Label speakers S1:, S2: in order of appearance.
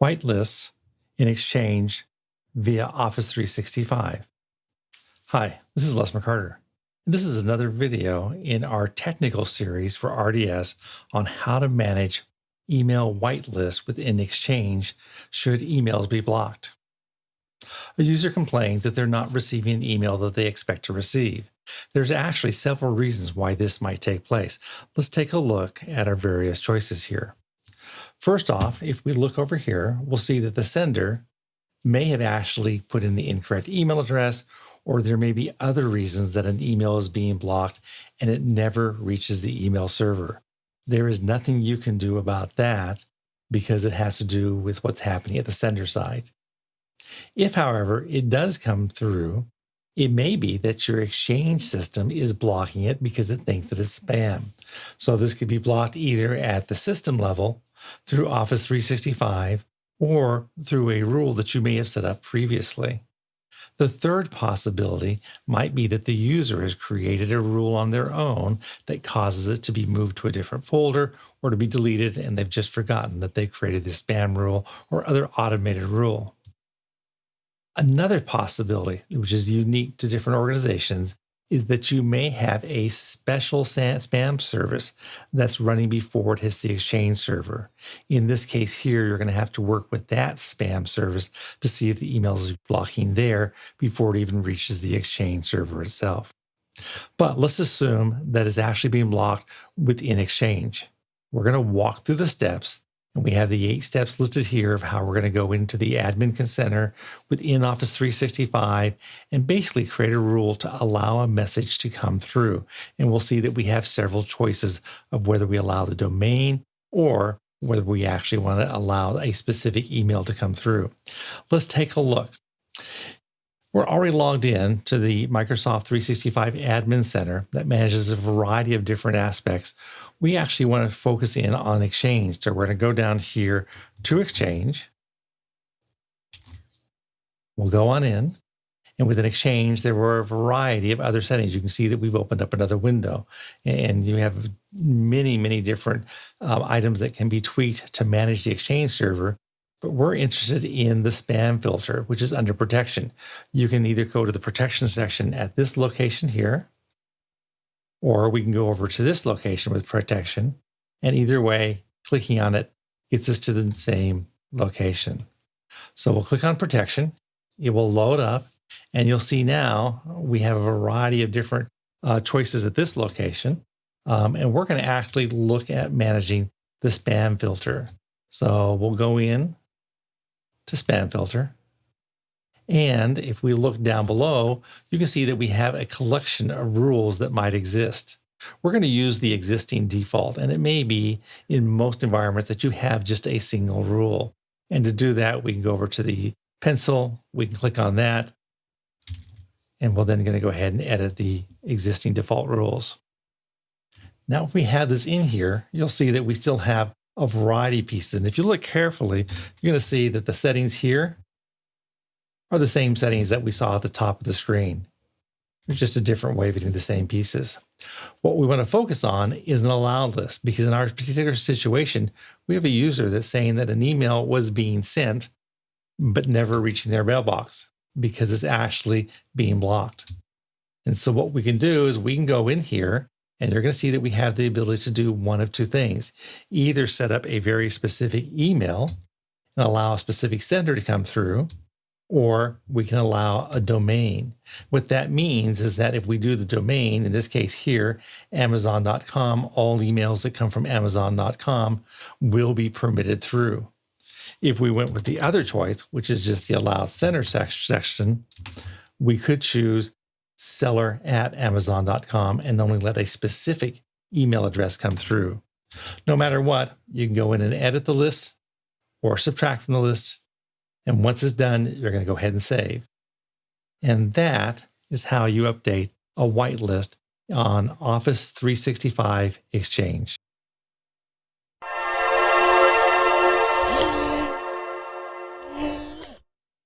S1: Whitelists in Exchange via Office 365. Hi, this is Les McCarter. This is another video in our technical series for RDS on how to manage email whitelist within Exchange should emails be blocked. A user complains that they're not receiving an email that they expect to receive. There's actually several reasons why this might take place. Let's take a look at our various choices here. First off, if we look over here, we'll see that the sender may have actually put in the incorrect email address, or there may be other reasons that an email is being blocked and it never reaches the email server. There is nothing you can do about that because it has to do with what's happening at the sender side. If, however, it does come through, it may be that your Exchange system is blocking it because it thinks that it's spam. So this could be blocked either at the system level through Office 365 or through a rule that you may have set up previously. The third possibility might be that the user has created a rule on their own that causes it to be moved to a different folder or to be deleted, and they've just forgotten that they created this spam rule or other automated rule. Another possibility, which is unique to different organizations, is that you may have a special spam service that's running before it hits the Exchange server. In this case here, you're going to have to work with that spam service to see if the email is blocking there before it even reaches the Exchange server itself. But let's assume that it's actually being blocked within Exchange. We're going to walk through the steps, and we have the 8 steps listed here of how we're going to go into the admin center within Office 365 and basically create a rule to allow a message to come through. And we'll see that we have several choices of whether we allow the domain or whether we actually want to allow a specific email to come through. Let's take a look. We're already logged in to the Microsoft 365 Admin Center that manages a variety of different aspects. We actually want to focus in on Exchange. So we're going to go down here to Exchange. We'll go on in. And within Exchange, there were a variety of other settings. You can see that we've opened up another window. And you have many, many different items that can be tweaked to manage the Exchange server. But we're interested in the spam filter, which is under protection. You can either go to the protection section at this location here, or we can go over to this location with protection. And either way, clicking on it gets us to the same location. So we'll click on protection. It will load up, and you'll see now we have a variety of different choices at this location. And we're going to actually look at managing the spam filter. So we'll go in to spam filter. And if we look down below, you can see that we have a collection of rules that might exist. We're going to use the existing default, and it may be in most environments that you have just a single rule. And to do that, we can go over to the pencil, we can click on that, and we're then going to go ahead and edit the existing default rules. Now, if we have this in here, you'll see that we still have a variety of pieces. And if you look carefully, you're going to see that the settings here are the same settings that we saw at the top of the screen. It's just a different way of getting the same pieces. What we want to focus on is an allow list, because in our particular situation, we have a user that's saying that an email was being sent, but never reaching their mailbox because it's actually being blocked. And so what we can do is we can go in here, and you're going to see that we have the ability to do one of two things. Either set up a very specific email and allow a specific sender to come through, or we can allow a domain. What that means is that if we do the domain, in this case here, Amazon.com, all emails that come from Amazon.com will be permitted through. If we went with the other choice, which is just the allowed sender section, we could choose seller@amazon.com and only let a specific email address come through. No matter what, you can go in and edit the list or subtract from the list. And once it's done, you're going to go ahead and save. And that is how you update a whitelist on Office 365 Exchange.